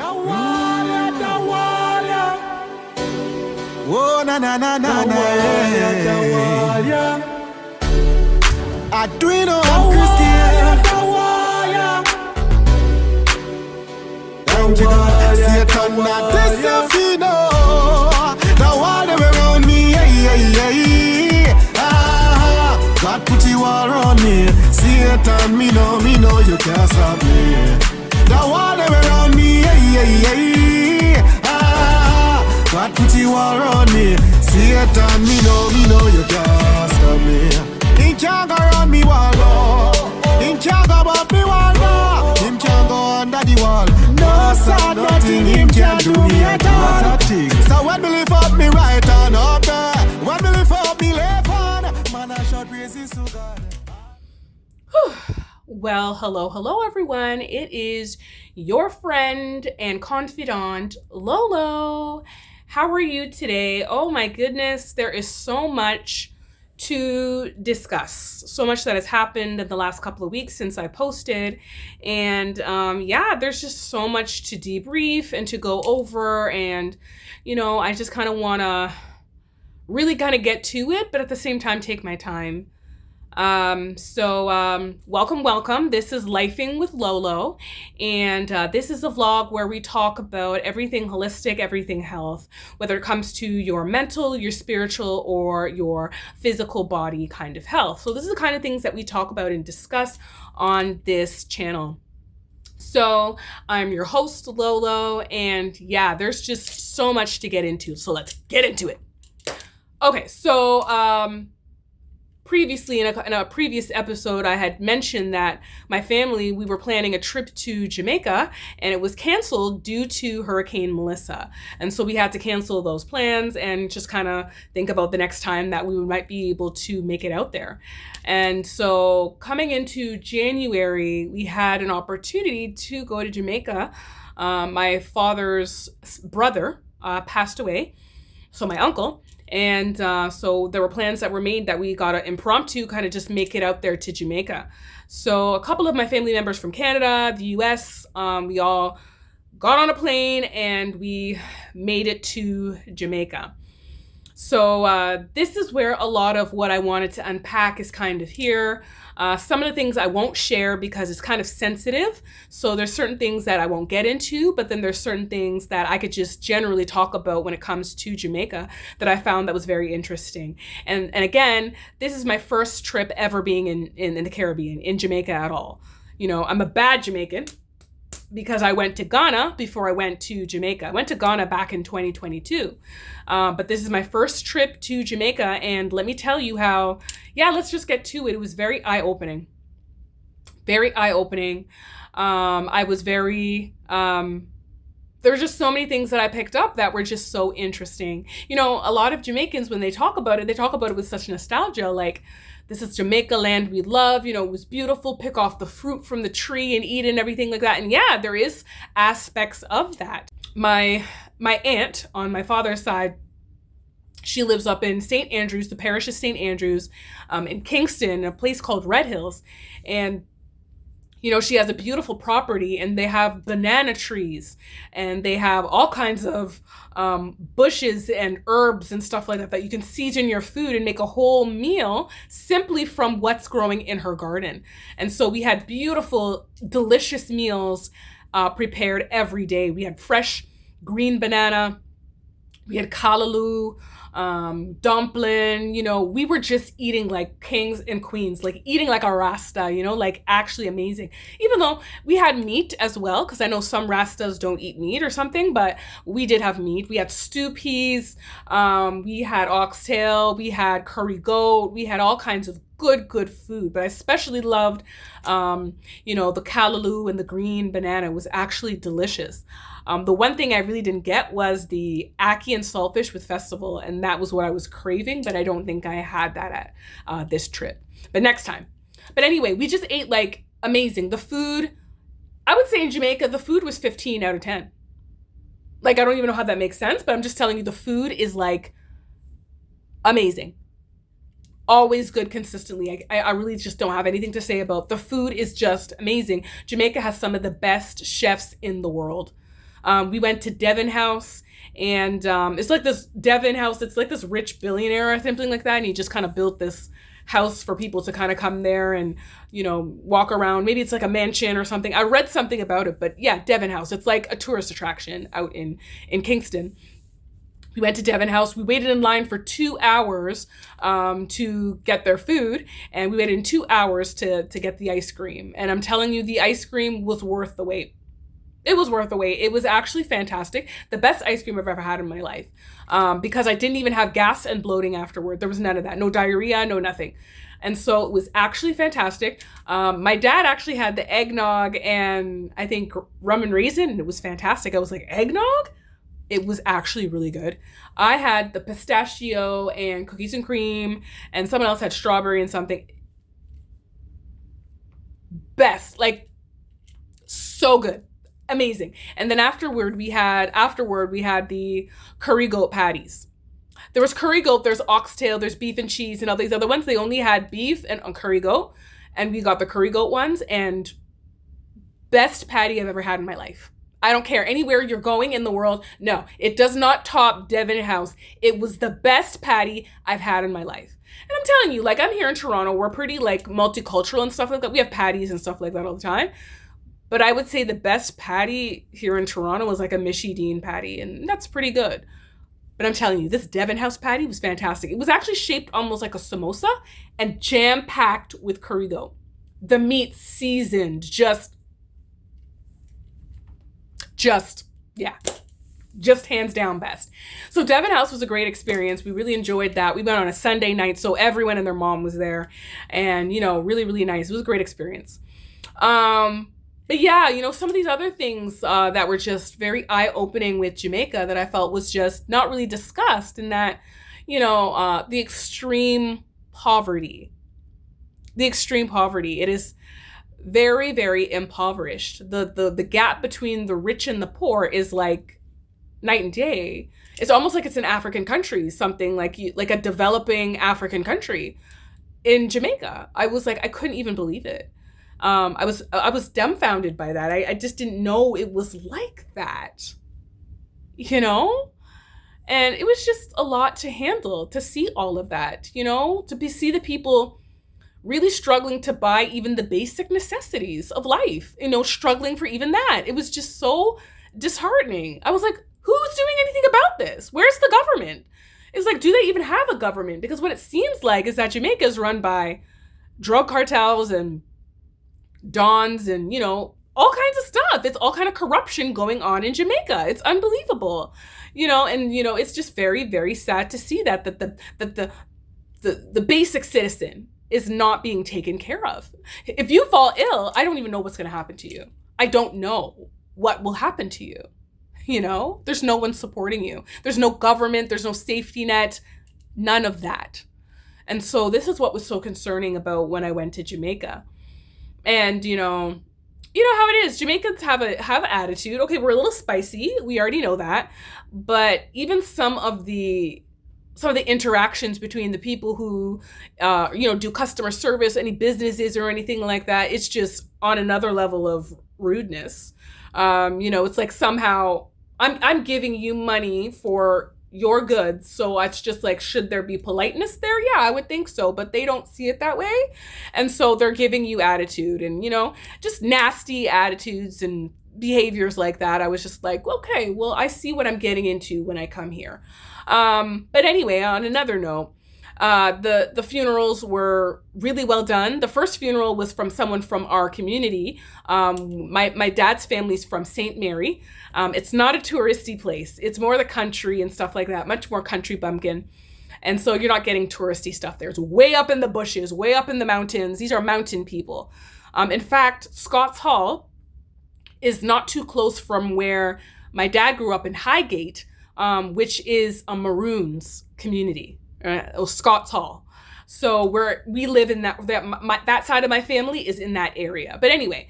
The warrior. Oh, na na na na na. The warrior. I do it on Christian. The warrior. Thank you, God. Satan, not this if you know. The warrior around me, God put you all around me. Satan, me know you can't stop me. The warrior around me, God put you all around me. Satan, me know you can't stop me. Him can't go around me wall, no. Him can't go above me wall, no. Him can't go under the wall. No, sad, nothing him can't do me at all. So when me lift up me right hand up there, when me lift up me left hand, man I shout praises to God. Well, hello everyone. It is your friend and confidant, Lolo. How are you today? Oh my goodness, there is so much to discuss. So much that has happened in the last couple of weeks since I posted. And there's just so much to debrief and to go over. And, I just kind of want to really kind of get to it, but at the same time, take my time. Welcome. This is Lifing with Lolo, and this is a vlog where we talk about everything holistic, everything health, whether it comes to your mental, your spiritual, or your physical body kind of health. So this is the kind of things that we talk about and discuss on this channel. So I'm your host, Lolo, and there's just so much to get into. So let's get into it. Okay, so previously in a previous episode, I had mentioned that my family, we were planning a trip to Jamaica, and it was canceled due to Hurricane Melissa. And so we had to cancel those plans and just kind of think about the next time that we might be able to make it out there. And so coming into January, we had an opportunity to go to Jamaica. My father's brother passed away, so my uncle. And so there were plans that were made that we got to impromptu kind of just make it out there to Jamaica. So a couple of my family members from Canada, the US, we all got on a plane and we made it to Jamaica. So this is where a lot of what I wanted to unpack is kind of here. Some of the things I won't share because it's kind of sensitive. So there's certain things that I won't get into, but then there's certain things that I could just generally talk about when it comes to Jamaica that I found that was very interesting. And again, this is my first trip ever being in the Caribbean, in Jamaica at all. I'm a bad Jamaican because I went to Ghana before I went to Jamaica. I went to Ghana back in 2022. But this is my first trip to Jamaica. And let me tell you how, let's just get to it. It was very eye-opening. Very eye-opening. I was very, there were just so many things that I picked up that were just so interesting. A lot of Jamaicans, when they talk about it with such nostalgia, like, this is Jamaica land we love, it was beautiful, pick off the fruit from the tree and eat and everything like that. And there is aspects of that. My aunt on my father's side, she lives up in St. Andrews, the parish of St. Andrews, in Kingston, a place called Red Hills. And she has a beautiful property, and they have banana trees, and they have all kinds of bushes and herbs and stuff like that you can season your food and make a whole meal simply from what's growing in her garden. And so we had beautiful, delicious meals prepared every day. We had fresh green banana, we had callaloo, dumpling, we were just eating like kings and queens, like eating like a Rasta, like actually amazing. Even though we had meat as well, because I know some Rastas don't eat meat or something, but we did have meat. We had stew peas, we had oxtail, we had curry goat, we had all kinds of good food. But I especially loved, the callaloo and the green banana. It was actually delicious. The one thing I really didn't get was the ackee and saltfish with festival, and that was what I was craving, but I don't think I had that at this trip. But next time. But anyway, we just ate like amazing. The food, I would say in Jamaica, the food was 15 out of 10. Like, I don't even know how that makes sense, but I'm just telling you the food is like amazing. Always good consistently. I really just don't have anything to say about the food is just amazing. Jamaica has some of the best chefs in the world. We went to Devon House, and it's like this Devon House. It's like this rich billionaire or something like that. And he just kind of built this house for people to kind of come there and, walk around. Maybe it's like a mansion or something. I read something about it, but yeah, Devon House. It's like a tourist attraction out in Kingston. We went to Devon House. We waited in line for 2 hours to get their food, and we waited in 2 hours to get the ice cream. And I'm telling you, the ice cream was worth the wait. It was worth the wait. It was actually fantastic. The best ice cream I've ever had in my life, because I didn't even have gas and bloating afterward. There was none of that. No diarrhea, no nothing. And so it was actually fantastic. My dad actually had the eggnog and I think rum and raisin, and it was fantastic. I was like, eggnog? It was actually really good. I had the pistachio and cookies and cream, and someone else had strawberry and something. Best, like, so good. Amazing. And then afterward we had the curry goat patties. There was curry goat, there's oxtail, there's beef and cheese, and all these other ones. They only had beef and curry goat, and we got the curry goat ones, and best patty I've ever had in my life. I don't care anywhere you're going in the world. No, it does not top Devon House. It was the best patty I've had in my life. And I'm telling you, like, I'm here in Toronto. We're pretty like multicultural and stuff like that. We have patties and stuff like that all the time. But I would say the best patty here in Toronto was like a Michie Dean patty, and that's pretty good. But I'm telling you, this Devon House patty was fantastic. It was actually shaped almost like a samosa and jam-packed with curry goat. The meat seasoned, just hands down best. So Devon House was a great experience. We really enjoyed that. We went on a Sunday night, so everyone and their mom was there, and really, really nice. It was a great experience. But yeah, some of these other things that were just very eye-opening with Jamaica that I felt was just not really discussed, in that, the extreme poverty. It is very, very impoverished. The gap between the rich and the poor is like night and day. It's almost like it's an African country, something like a developing African country in Jamaica. I was like, I couldn't even believe it. I was dumbfounded by that. I just didn't know it was like that, and it was just a lot to handle, to see all of that, see the people really struggling to buy even the basic necessities of life, struggling for even that. It was just so disheartening. I was like, who's doing anything about this? Where's the government? It's like, do they even have a government? Because what it seems like is that Jamaica is run by drug cartels and dons and, all kinds of stuff. It's all kind of corruption going on in Jamaica. It's unbelievable, and, it's just very, very sad to see that the basic citizen is not being taken care of. If you fall ill, I don't even know what's going to happen to you. I don't know what will happen to you. There's no one supporting you. There's no government. There's no safety net. None of that. And so this is what was so concerning about when I went to Jamaica. And, you know how it is. Jamaicans have attitude. Okay, we're a little spicy. We already know that. But even some of the interactions between the people who, do customer service, any businesses or anything like that, it's just on another level of rudeness. It's like somehow I'm giving you money for your goods. So it's just like, should there be politeness there? Yeah, I would think so, but they don't see it that way. And so they're giving you attitude and, just nasty attitudes and behaviors like that. I was just like, okay, well, I see what I'm getting into when I come here. But anyway, on another note, the funerals were really well done. The first funeral was from someone from our community. My dad's family's from St. Mary. It's not a touristy place. It's more the country and stuff like that, much more country bumpkin. And so you're not getting touristy stuff there. It's way up in the bushes, way up in the mountains. These are mountain people. In fact, Scott's Hall is not too close from where my dad grew up in Highgate, which is a Maroons community, Scott's Hall. So we live in that side of my family is in that area. But anyway,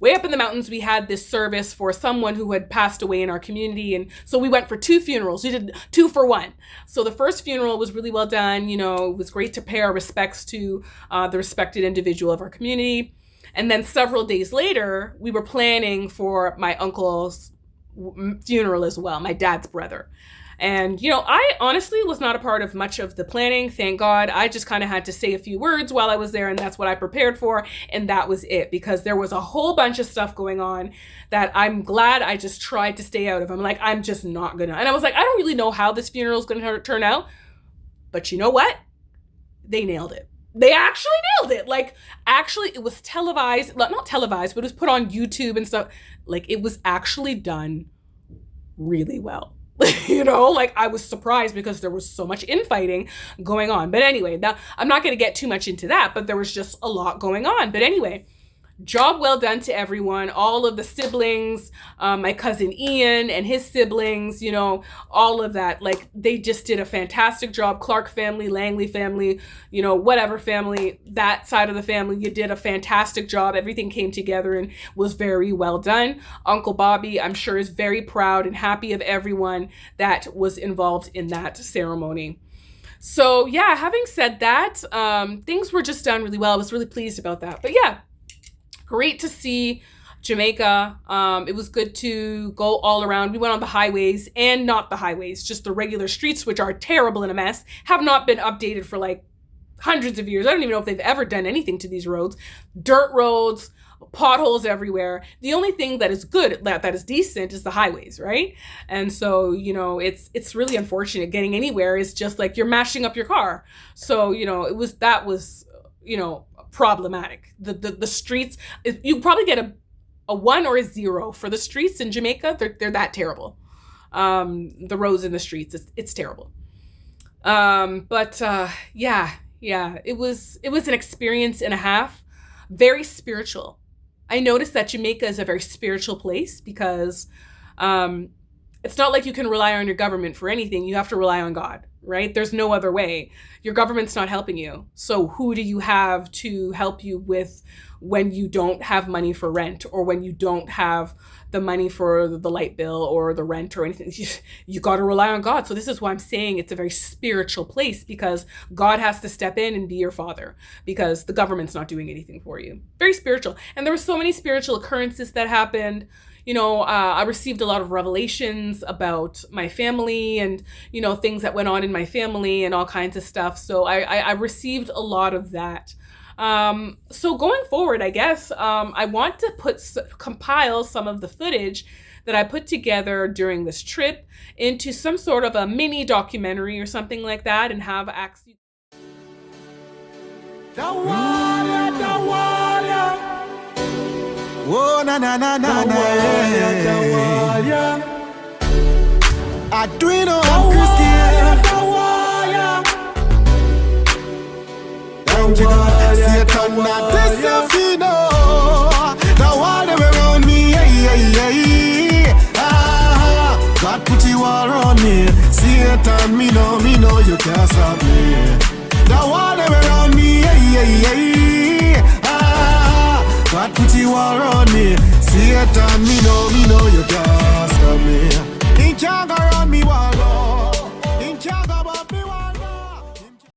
way up in the mountains, we had this service for someone who had passed away in our community. And so we went for 2 funerals. We did 2 for 1. So the first funeral was really well done. It was great to pay our respects to the respected individual of our community. And then several days later, we were planning for my uncle's funeral as well, my dad's brother. And, you know, I honestly was not a part of much of the planning, thank God. I just kind of had to say a few words while I was there, and that's what I prepared for, and that was it, because there was a whole bunch of stuff going on that I'm glad I just tried to stay out of. I'm like, I'm just not gonna. And I was like, I don't really know how this funeral is gonna turn out, but you know what? They nailed it. They actually nailed it. Like, actually, it was televised, not televised, but it was put on YouTube and stuff. Like, it was actually done really well. You know, like, I was surprised because there was so much infighting going on. But anyway, now I'm not going to get too much into that, but there was just a lot going on. But anyway, job well done to everyone, all of the siblings, my cousin Ian and his siblings, you know, all of that. Like, they just did a fantastic job. Clark family, Langley family, you know, whatever family, that side of the family, you did a fantastic job. Everything came together and was very well done. Uncle Bobby, I'm sure, is very proud and happy of everyone that was involved in that ceremony. So yeah, having said that, things were just done really well. I was really pleased about that. But yeah, great to see Jamaica. It was good to go all around. We went on the highways and not the highways, just the regular streets, which are terrible and a mess, have not been updated for like hundreds of years. I don't even know if they've ever done anything to these roads. Dirt roads, potholes everywhere. The only thing that is good, that is decent, is the highways, right? And so, you know, it's really unfortunate. Getting anywhere is just like you're mashing up your car. So, you know, that was, you know, problematic. The streets, you probably get a 1 or a 0 for the streets in Jamaica. They're that terrible. The roads in the streets, it's terrible. Yeah, it was an experience and a half. Very spiritual. I noticed that Jamaica is a very spiritual place because it's not like you can rely on your government for anything. You have to rely on God, right? There's no other way. Your government's not helping you. So who do you have to help you with when you don't have money for rent, or when you don't have the money for the light bill or the rent or anything? You got to rely on God. So this is why I'm saying it's a very spiritual place, because God has to step in and be your father, because the government's not doing anything for you. Very spiritual. And there were so many spiritual occurrences that happened. You know, I received a lot of revelations about my family and, you know, things that went on in my family and all kinds of stuff. So I received a lot of that. So going forward, I guess, I want to compile some of the footage that I put together during this trip into some sort of a mini documentary or something like that, and have access. Oh, na na na na na. I do it on Christian. Thank you, God. Satan, not this you know. The water around me, God put you all around me. Satan, me know you can't stop me. The water around me, God put you all around me. Satan, me know you can't stop me. He can't go